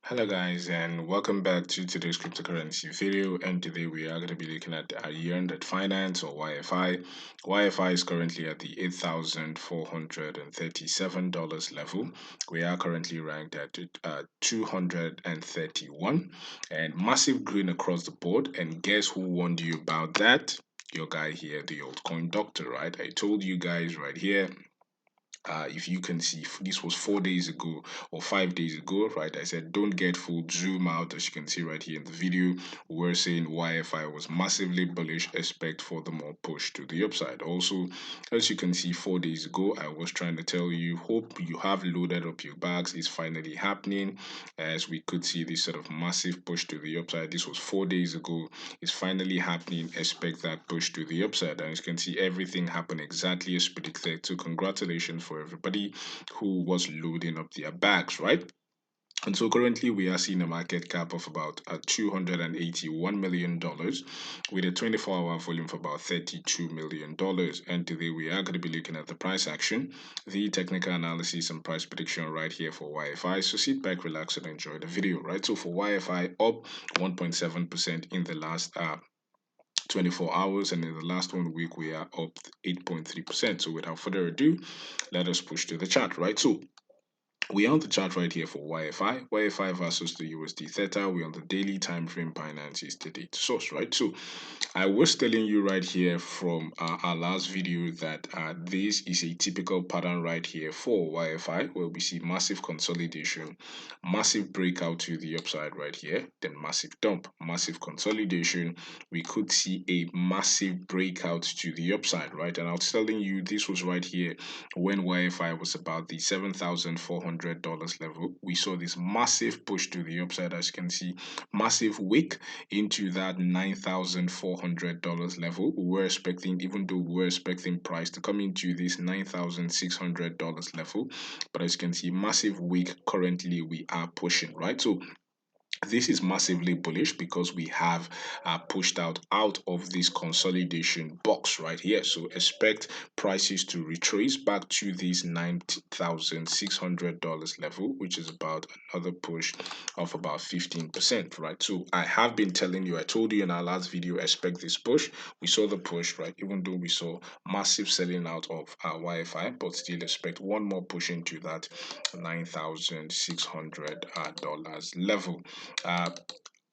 Hello guys and welcome back to today's cryptocurrency video, and today we are going to be looking at YEARN finance or YFI. YFI is currently at the $8,437 level. We are currently ranked at 231 and massive green across the board. And guess who warned you about that? Your guy here, the old coin doctor, right? I told you guys right here, if you can see, this was 4 days ago or 5 days ago, right? I said don't get fooled, zoom out. As you can see right here in the video, we're saying YFI was massively bullish, expect for the more push to the upside. Also, as you can see, 4 days ago I was trying to tell you, hope you have loaded up your bags. Is finally happening, as we could see this sort of massive push to the upside. This was 4 days ago. It's finally happening. Expect that push to the upside. And as you can see, everything happened exactly as predicted. So congratulations for everybody who was loading up their bags, right? And so currently we are seeing a market cap of about $281 million with a 24-hour volume of about $32 million. And today we are going to be looking at the price action, the technical analysis and price prediction right here for YFI. So sit back, relax and enjoy the video, right? So for YFI, up 1.7% in the last 24 hours, and in the last 1 week we are up 8.3%. So without further ado, let us push to the chart, right? So we are on the chart right here for YFI. YFI versus the USD Theta. We're on the daily time frame. Binance is the data source, right? So I was telling you right here from our last video that this is a typical pattern right here for YFI, where we see massive consolidation, massive breakout to the upside right here, then massive dump, massive consolidation. We could see a massive breakout to the upside, right? And I was telling you this was right here when YFI was about the $7,400 level. We saw this massive push to the upside, as you can see, massive wick into that $9,400 level. We were expecting, even though we were expecting price to come into this $9,600 level, but as you can see, massive wick. Currently we are pushing, right? So this is massively bullish because we have pushed out of this consolidation box right here. So expect prices to retrace back to this $9,600 level, which is about another push of about 15%, right? So I have been telling you, I told you in our last video, expect this push. We saw the push, right? Even though we saw massive selling out of our YFI, but still expect one more push into that $9,600 level. uh,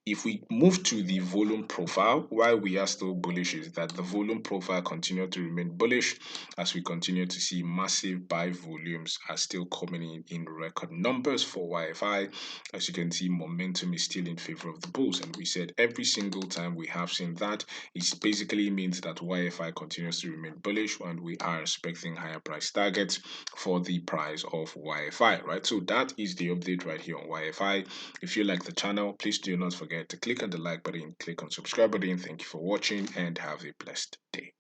if we move to the volume profile, why we are still bullish is that the volume profile continue to remain bullish as we continue to see massive buy volumes are still coming in record numbers for YFI. As you can see, momentum is still in favor of the bulls, and we said every single time we have seen that, it basically means that YFI continues to remain bullish, and we are expecting higher price targets for the price of YFI, right? So that is the update right here on YFI. If you like the channel, please do not forget to click on the like button, click on subscribe button. Thank you for watching and have a blessed day.